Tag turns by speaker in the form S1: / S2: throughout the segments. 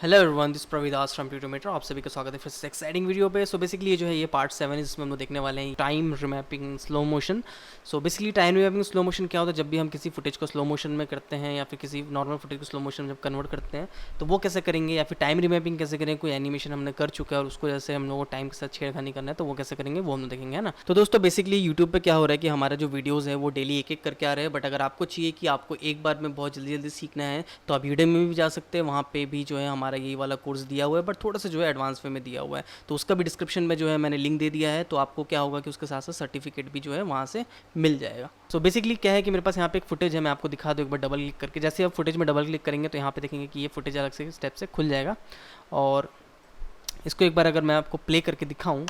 S1: Hello everyone, this Pravidas from Tutometer. आप सभी का स्वागत है फिर से एक्साइटिंग वीडियो पे। सो बेसिकली ये जो है ये पार्ट 7 है, जिसमें हम लोग देखने वाले हैं time remapping slow motion. So basically time remapping slow motion क्या होता है, जब भी हम किसी फुटेज को स्लो मोशन में करते हैं या फिर किसी नॉर्मल फुटेज को स्लो मोशन में जब कन्वर्ट करते हैं तो वो कैसे करेंगे, या फिर टाइम रिमैपिंग कैसे करेंगे। कोई एनिमेशन हमने कर चुका है और उसको जैसे हम लोगों को टाइम के साथ छेड़खानी करना है तो वो कैसे करेंगे वो हम लोग देखेंगे, है ना। तो दोस्तों बेसिकली यूट्यूब पे क्या हो रहा है कि हमारे जो वीडियोज़ है वो डेली एक एक करके आ रहे हैं, बट अगर आपको चाहिए कि आपको एक बार में बहुत जल्दी जल्दी सीखना है तो आप यूट्यूब में भी जा सकते हैं। वहाँ पे भी जो है हमारा यही वाला कोर्स दिया हुआ है, बट थोड़ा सा जो है एडवांस वे में दिया हुआ है, तो उसका भी डिस्क्रिप्शन में जो है मैंने लिंक दे दिया है। तो आपको क्या होगा कि उसके साथ साथ सर्टिफिकेट भी जो है वहाँ से मिल जाएगा। सो बेसिकली क्या है कि मेरे पास यहाँ पे एक फुटेज है, मैं आपको दिखा दूँ एक बार डबल क्लिक करके। जैसे आप फुटेज में डबल क्लिक करेंगे तो यहाँ पे देखेंगे कि ये फुटेज अलग से स्टेप से खुल जाएगा, और इसको एक बार अगर मैं आपको प्ले करके दिखाऊँ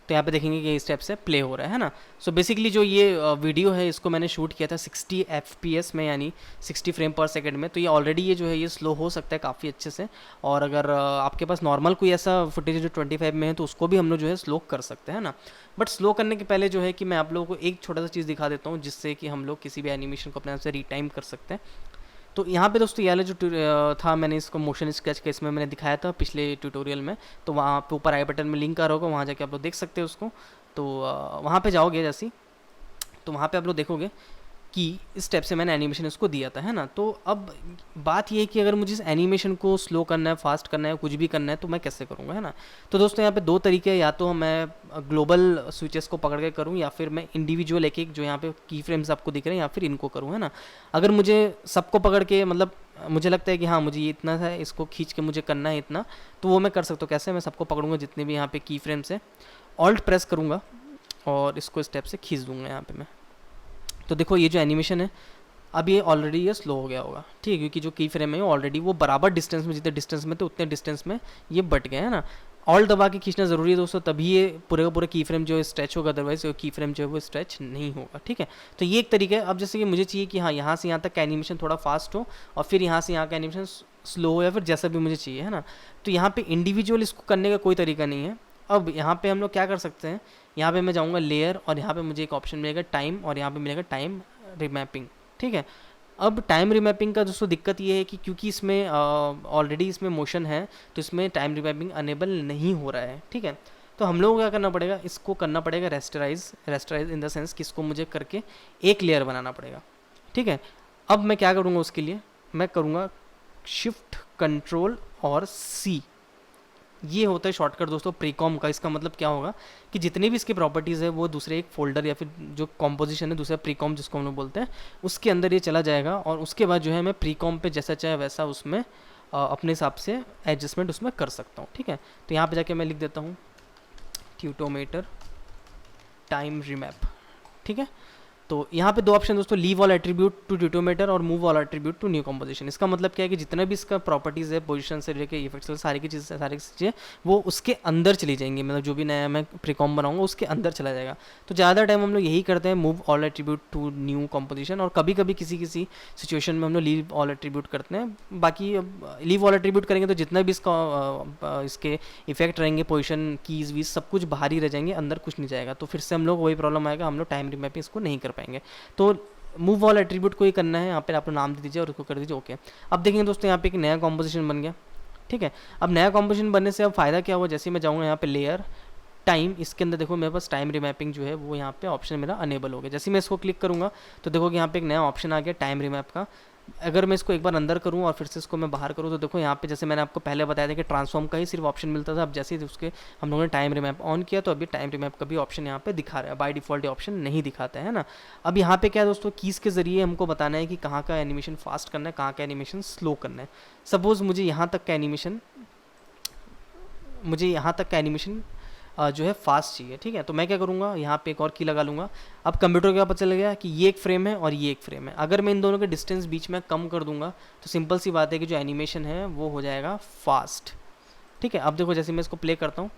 S1: तो यहाँ पे देखेंगे कि इस स्टेप से प्ले हो रहा है ना। सो बेसिकली जो ये वीडियो है इसको मैंने शूट किया था 60 FPS में, यानी 60 फ्रेम पर सेकंड में। तो ये ऑलरेडी ये जो है ये स्लो हो सकता है काफ़ी अच्छे से, और अगर आपके पास नॉर्मल कोई ऐसा फुटेज है जो 25 में है तो उसको भी हम लोग जो है स्लो कर सकते हैं ना। बट स्लो करने के पहले जो है कि मैं आप लोगों को एक छोटा सा चीज़ दिखा देता हूँ, जिससे कि हम लोग किसी भी एनिमेशन को अपने आप से रीटाइम कर सकते हैं। तो यहाँ पे दोस्तों ये वाला जो था, मैंने इसको मोशन स्केच का इसमें मैंने दिखाया था पिछले ट्यूटोरियल में। तो वहाँ पे ऊपर आई बटन में लिंक आ रहा होगा, वहाँ जाके आप लोग देख सकते हैं उसको। तो वहाँ पे जाओगे जैसे ही, तो वहाँ पे आप लोग देखोगे कि इस स्टेप से मैंने एनिमेशन इसको दिया था, है ना। तो अब बात ये है कि अगर मुझे इस एनिमेशन को स्लो करना है, फास्ट करना है, कुछ भी करना है तो मैं कैसे करूँगा, है ना। तो दोस्तों यहाँ पे दो तरीके हैं, या तो मैं ग्लोबल स्विचेस को पकड़ के करूँ, या फिर मैं इंडिविजुअल एक एक जो यहाँ पे की फ्रेम्स आपको दिख रहे हैं या फिर इनको करूँ, है ना। अगर मुझे सबको पकड़ के, मतलब मुझे लगता है कि हाँ मुझे ये इतना है, इसको खींच के मुझे करना है इतना, तो वो मैं कर सकता हूँ। कैसे? मैं सबको पकड़ूंगा जितने भी यहाँ पे की फ्रेम्स है, ऑल्ट प्रेस करूँगा और इसको स्टेप से खींच दूंगा यहाँ पे मैं। तो देखो ये जो एनिमेशन है अब ये ऑलरेडी ये स्लो हो गया होगा, ठीक है, क्योंकि जो की फ्रेम है ऑलरेडी वो बराबर डिस्टेंस में, जितने डिस्टेंस में थे उतने डिस्टेंस में ये बट गए, है ना। ऑल्ट दबा के खींचना ज़रूरी है दोस्तों, तभी ये पूरे का पूरा की फ्रेम जो है स्ट्रेच होगा, अदरवाइज की फ्रेम जो है वो स्ट्रेच नहीं होगा, ठीक है। तो ये एक तरीका है। अब जैसे कि मुझे चाहिए कि हाँ यहाँ से यहाँ तक का एनिमेशन थोड़ा फास्ट हो और फिर यहाँ से यहाँ का एनिमेशन स्लो हो, या फिर जैसा भी मुझे चाहिए, है ना। तो यहाँ पे इंडिविजुअल इसको करने का कोई तरीका नहीं है। अब यहाँ पे हम लोग क्या कर सकते हैं, यहाँ पे मैं जाऊँगा लेयर, और यहाँ पे मुझे एक ऑप्शन मिलेगा टाइम, और यहाँ पे मिलेगा टाइम रिमैपिंग, ठीक है। अब टाइम रिमैपिंग का दोस्तों दिक्कत ये है कि क्योंकि इसमें ऑलरेडी इसमें मोशन है तो इसमें टाइम रिमैपिंग अनेबल नहीं हो रहा है, ठीक है। तो हम लोगों को क्या करना पड़ेगा, इसको करना पड़ेगा रेस्टराइज इन द सेंस कि इसको मुझे करके एक लेयर बनाना पड़ेगा, ठीक है। अब मैं क्या करूँगा उसके लिए, मैं करूँगा शिफ्ट कंट्रोल और C। ये होता है शॉर्टकट दोस्तों प्रीकॉम का। इसका मतलब क्या होगा कि जितनी भी इसकी प्रॉपर्टीज़ है वो दूसरे एक फोल्डर या फिर जो कॉम्पोजिशन है दूसरा प्रीकॉम जिसको हम लोग बोलते हैं उसके अंदर ये चला जाएगा, और उसके बाद जो है मैं प्रीकॉम पे जैसा चाहे वैसा उसमें अपने हिसाब से एडजस्टमेंट उसमें कर सकता हूँ, ठीक है। तो यहाँ पे जाके मैं लिख देता हूँ ट्यूटोमेटर टाइम रिमैप, ठीक है। तो यहाँ पे दो ऑप्शन दोस्तों, leave all attribute to tutometer और move all attribute to new composition. इसका मतलब क्या है कि जितना भी इसका प्रॉपर्टीज़ है, पोजीशन से लेके इफेक्ट्स सारी की चीज़ें वो उसके अंदर चली जाएंगी, मतलब जो भी नया मैं प्रीकॉम बनाऊंगा उसके अंदर चला जाएगा। तो ज़्यादा टाइम हम लोग यही करते हैं, move all attribute to new composition, और कभी कभी किसी किसी सिचुएशन में हम लोग लीव ऑल एट्रीब्यूट करते हैं। बाकी लीव ऑल एट्रीब्यूट करेंगे तो जितना भी इसका इसके इफेक्ट रहेंगे, पोजिशन कीज वीज सब कुछ बाहर ही रह जाएंगे, अंदर कुछ नहीं जाएगा। तो फिर से हम लोग वही प्रॉब्लम आएगा, हम लोग टाइम रिमैपिंग इसको नहीं कर पाएंगे। तो मूव ऑल एट्रीब्यूट को ही करना है, यहाँ पे आप नाम दे दीजिए और उसको कर दीजिए ओके। अब देखेंगे दोस्तों यहाँ पे एक नया कॉम्पोजिशन बन गया, ठीक है। अब नया कॉम्पोजिशन बनने से अब फ़ायदा क्या हुआ, जैसे मैं जाऊँगा यहाँ पे लेयर टाइम, इसके अंदर देखो मेरे पास टाइम रिमैपिंग जो है वो यहाँ पे ऑप्शन मेरा अनेबल हो गया। जैसे मैं इसको क्लिक करूँगा तो देखो कि यहाँ पे एक नया ऑप्शन आ गया टाइम रिमैप का। अगर मैं इसको एक बार अंदर करूँ और फिर से इसको मैं बाहर करूँ तो देखो यहाँ पे जैसे मैंने आपको पहले बताया था कि ट्रांसफॉर्म का ही सिर्फ ऑप्शन मिलता था, अब जैसे ही उसके हम लोगों ने टाइम रिमैप ऑन किया तो अभी टाइम रिमैप का भी ऑप्शन यहाँ पे दिखा रहा है। बाय डिफ़ॉल्ट ऑप्शन नहीं दिखाता है ना। अब यहाँ पे क्या है दोस्तों, कीज़ के ज़रिए हमको बताना है कि कहाँ का एनिमेशन फास्ट करना है, कहाँ का एनिमेशन स्लो करना है। सपोज़ मुझे यहाँ तक का एनिमेशन जो है फास्ट चाहिए, ठीक है। तो मैं क्या करूँगा, यहाँ पे एक और की लगा लूँगा। अब कंप्यूटर का पता चल गया कि ये एक फ्रेम है और ये एक फ्रेम है। अगर मैं इन दोनों के डिस्टेंस बीच में कम कर दूंगा तो सिंपल सी बात है कि जो एनिमेशन है वो हो जाएगा फास्ट, ठीक है। अब देखो जैसे मैं इसको प्ले करता हूँ,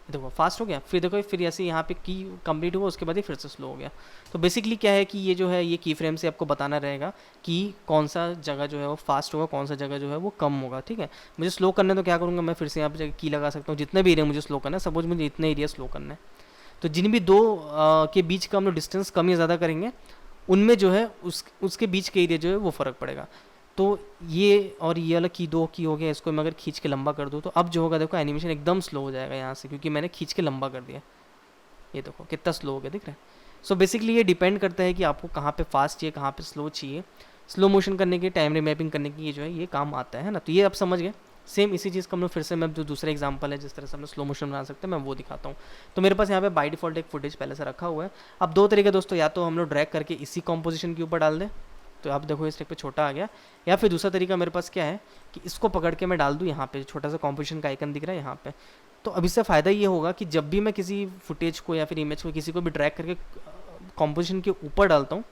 S1: देखो फास्ट हो गया, फिर देखो फिर ऐसे यहाँ पे की कंप्लीट हुआ, उसके बाद ही फिर से स्लो हो गया। तो बेसिकली क्या है कि ये जो है ये की फ्रेम से आपको बताना रहेगा कि कौन सा जगह जो है वो फास्ट होगा, कौन सा जगह जो है वो कम होगा, ठीक है। मुझे स्लो करना है तो क्या करूँगा, मैं फिर से यहाँ पे की लगा सकता हूँ, जितना भी एरिया मुझे स्लो करना है। सपोज मुझे इतना एरिया स्लो करना है, तो जिन भी दो के बीच का हम लोग डिस्टेंस कम या ज़्यादा करेंगे उनमें जो है उसके बीच के एरिया जो है वो फ़र्क पड़ेगा। तो ये और ये वाला की 2 की हो गया, इसको मैं अगर खींच के लंबा कर दूँ तो अब जो होगा देखो एनिमेशन एकदम स्लो हो जाएगा यहाँ से, क्योंकि मैंने खींच के लंबा कर दिया। ये देखो कितना स्लो हो गया, दिख रहा है। सो बेसिकली ये डिपेंड करता है कि आपको कहाँ पे फास्ट चाहिए, कहाँ पे स्लो चाहिए। स्लो मोशन करने की, टाइम रिमैपिंग करने की ये जो है ये काम आता है ना। तो ये आप समझ गए। सेम इसी चीज़ का हम लोग फिर से, मैं जो दूसरा एग्जांपल है जिस तरह से हम लोग स्लो मोशन बना सकते हैं मैं वो दिखाता हूँ। तो मेरे पास यहाँ पे बाय डिफॉल्ट एक फुटेज पहले से रखा हुआ है। अब 2 तरीके दोस्तों, या तो हम लोग ड्रैग करके इसी कॉम्पोजिशन के ऊपर डाल दें, तो आप देखो इस पे छोटा आ गया, या फिर दूसरा तरीका मेरे पास क्या है कि इसको पकड़ के मैं डाल दूँ यहाँ पे, छोटा सा कॉम्पोजिशन का आइकन दिख रहा है यहाँ पे। तो अब इससे फ़ायदा ये होगा कि जब भी मैं किसी फुटेज को या फिर इमेज को किसी को भी ड्रैग करके कॉम्पोजिशन के ऊपर डालता हूँ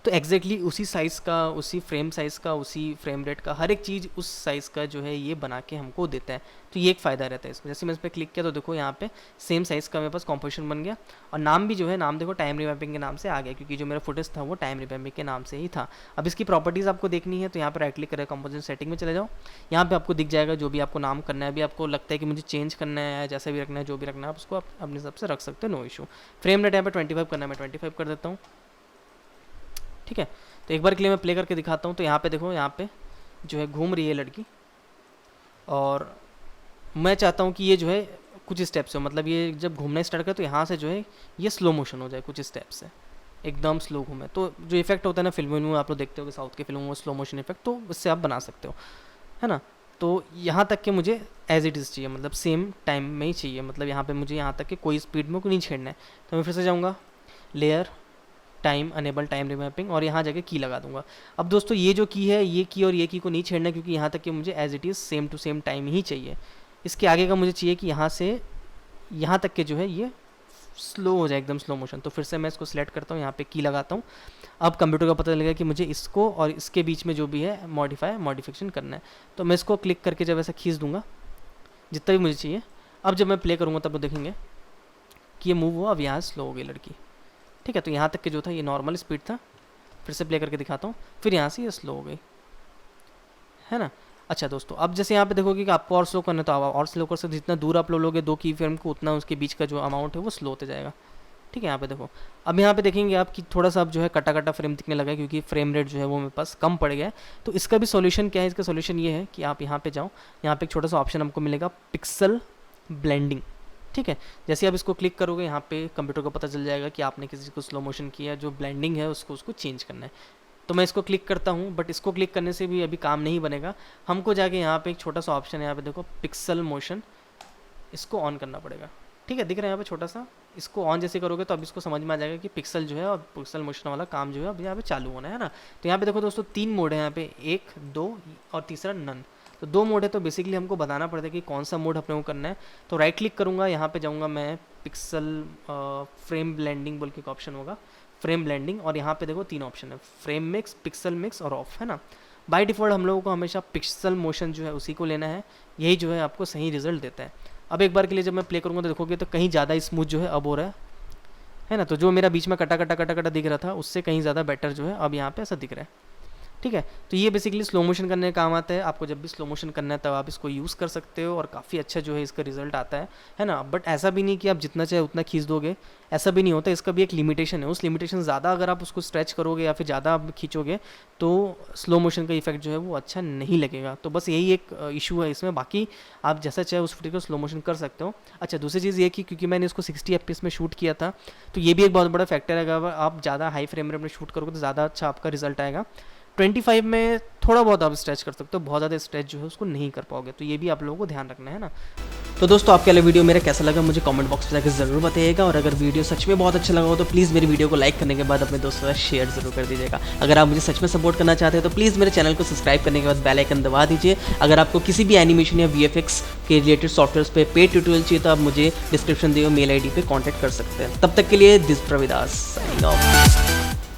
S1: तो एग्जैक्टली उसी साइज़ का, उसी फ्रेम साइज़ का, उसी फ्रेम रेट का, हर एक चीज़ उस साइज़ का जो है ये बना के हमको देता है। तो ये एक फ़ायदा रहता है इसमें। जैसे मैं इस पर क्लिक किया तो देखो यहाँ पे सेम साइज़ का मेरे पास कॉम्पोजिशन बन गया, और नाम भी जो है, नाम देखो टाइम रिमैपिंग के नाम से आ गया, क्योंकि जो मेरा फुटेज था वो टाइम रिमैपिंग के नाम से ही था। अब इसकी प्रॉपर्टीज़ आपको देखनी है तो यहाँ पर राइट क्लिक करें, कॉम्पोजिशन सेटिंग में चले जाओ। यहाँ पर आपको दिख जाएगा जो भी आपको नाम करना है। अभी आपको लगता है कि मुझे चेंज करना है, जैसा भी रखना है, जो भी रखना है आप उसको आप अपने हिसाब से रख सकते हो, नो इशू। फ्रेम रेट यहाँ पर 25 करना है, मैं 25 कर देता हूँ, ठीक है। तो एक बार के लिए मैं प्ले करके दिखाता हूँ। तो यहाँ पे देखो, यहाँ पे जो है घूम रही है लड़की, और मैं चाहता हूँ कि ये जो है कुछ स्टेप से, मतलब ये जब घूमना स्टार्ट करे तो यहाँ से जो है ये स्लो मोशन हो जाए, कुछ स्टेप से एकदम स्लो घूमे। तो जो इफेक्ट होता है ना फिल्मों में, आप लोग देखते हो साउथ की फिल्मों में स्लो मोशन इफेक्ट, तो उससे आप बना सकते हो, है ना। तो यहाँ तक के मुझे एज इट इज़ चाहिए, मतलब सेम टाइम में ही चाहिए, मतलब यहाँ पे मुझे यहाँ तक के कोई स्पीड में को नहीं छेड़ना है। तो मैं फिर से जाऊँगा, लेयर, टाइम, अनेबल टाइम रिमैपिंग, और यहाँ जाके की लगा दूंगा। अब दोस्तों ये जो की है, ये की और ये की को नहीं छेड़ना, क्योंकि यहाँ तक कि मुझे as it is same to same time ही चाहिए। इसके आगे का मुझे चाहिए कि यहाँ से यहाँ तक के जो है ये स्लो हो जाए, एकदम स्लो मोशन। तो फिर से मैं इसको सिलेक्ट करता हूँ, यहाँ पे की लगाता हूँ। अब कंप्यूटर का पता लगेगा कि मुझे इसको और इसके बीच में जो भी है मॉडिफिकेशन करना है। तो मैं इसको क्लिक करके जब ऐसा खींच दूंगा जितना भी मुझे चाहिए। अब जब मैं प्ले करूँगा तब वो देखेंगे कि ये मूव हुआ, अब यहाँ स्लो हो गई लड़की, ठीक है। तो यहाँ तक के जो था ये नॉर्मल स्पीड था। फिर से प्ले करके दिखाता हूँ, फिर यहाँ से ये स्लो हो गई, है ना। अच्छा दोस्तों, अब जैसे यहाँ पे देखोगे कि आपको और स्लो करना है तो आप और स्लो कर सकते, जितना दूर आप लोगे 2 की फ्रेम को, उतना उसके बीच का जो अमाउंट है वो स्लो होते जाएगा, ठीक है। यहाँ पे देखो, अब यहाँ पे देखेंगे आप कि थोड़ा सा अब जो है कटा कटा फ्रेम दिखने लगा है, क्योंकि फ्रेम रेट जो है वो मेरे पास कम पड़ गया है। तो इसका भी सॉल्यूशन क्या है? इसका सॉल्यूशन ये है कि आप यहाँ पे जाओ, यहाँ पे एक छोटा सा ऑप्शन आपको मिलेगा पिक्सल ब्लेंडिंग, ठीक है। जैसे आप इसको क्लिक करोगे यहाँ पे कंप्यूटर को पता चल जाएगा कि आपने किसी को स्लो मोशन किया, जो ब्लेंडिंग है उसको चेंज करना है। तो मैं इसको क्लिक करता हूँ, बट इसको क्लिक करने से भी अभी काम नहीं बनेगा। हमको जाके यहाँ पे एक छोटा सा ऑप्शन है, यहाँ पे देखो पिक्सल मोशन, इसको ऑन करना पड़ेगा, ठीक है। दिख रहा है यहाँ पे छोटा सा, इसको ऑन जैसे करोगे तो अब इसको समझ में आ जाएगा कि पिक्सल जो है और पिक्सल मोशन वाला काम जो है अब यहाँ पे चालू होना है ना। तो यहाँ पे देखो दोस्तों 3 मोड है यहाँ पे, 1, 2 और तीसरा नन। तो 2 मोड है, तो बेसिकली हमको बताना पड़ता है कि कौन सा मोड अपने को करना है। तो राइट क्लिक करूँगा, यहाँ पे जाऊँगा मैं, पिक्सल फ्रेम ब्लेंडिंग बोल के एक ऑप्शन होगा, फ्रेम ब्लेंडिंग, और यहाँ पे देखो 3 ऑप्शन है, फ्रेम मिक्स, पिक्सल मिक्स और ऑफ, है ना। बाय डिफ़ॉल्ट हम लोगों को हमेशा पिक्सल मोशन जो है उसी को लेना है, यही जो है आपको सही रिजल्ट देता है। अब एक बार के लिए जब मैं प्ले करूँगा तो देखोगे तो कहीं ज़्यादा स्मूथ जो है अब हो रहा है ना। तो जो मेरा बीच में कटा दिख रहा था उससे कहीं ज़्यादा बेटर जो है अब यहाँ पे ऐसा दिख रहा है, ठीक है। तो ये बेसिकली स्लो मोशन करने का काम आता है। आपको जब भी स्लो मोशन करना है तब आप इसको यूज़ कर सकते हो, और काफ़ी अच्छा जो है इसका रिजल्ट आता है ना। बट ऐसा भी नहीं कि आप जितना चाहे उतना खींच दोगे, ऐसा भी नहीं होता। इसका भी एक लिमिटेशन है, उस लिमिटेशन ज़्यादा अगर आप उसको स्ट्रेच करोगे या फिर ज़्यादा आप खींचोगे तो स्लो मोशन का इफेक्ट जो है वो अच्छा नहीं लगेगा। तो बस यही एक इशू है इसमें, बाकी आप जैसा चाहे उस फुटेज को स्लो मोशन कर सकते हो। अच्छा, दूसरी चीज़ ये कि क्योंकि मैंने इसको 60 FPS में शूट किया था, तो ये भी एक बहुत बड़ा फैक्टर है। अगर आप ज़्यादा हाई फ्रेम रेट में शूट करोगे तो ज़्यादा अच्छा आपका रिजल्ट आएगा। 25 में थोड़ा बहुत आप स्ट्रेच कर सकते हो, बहुत ज़्यादा स्ट्रेच जो है उसको नहीं कर पाओगे। तो ये भी आप लोगों को ध्यान रखना है ना। तो दोस्तों, आपके लिए वीडियो मेरा कैसा लगा मुझे कमेंट बॉक्स में जाकर ज़रूर बताइएगा, और अगर वीडियो सच में बहुत अच्छा लगा हो तो प्लीज़ मेरी वीडियो को लाइक करने के बाद अपने दोस्तों के साथ शेयर जरूर कर दीजिएगा। अगर आप मुझे सच में सपोर्ट करना चाहते हैं तो प्लीज़ मेरे चैनल को सब्सक्राइब करने के बाद बेल आइकन दबा दीजिए। अगर आपको किसी भी एनिमेशन या VFX के रिलेटेड सॉफ्टवेयर पे पेड ट्यूटोरियल चाहिए तो आप मुझे डिस्क्रिप्शन दिए मेल ID पे कॉन्टैक्ट कर सकते हैं। तब तक के लिए दिस प्रविदास साइनिंग ऑफ।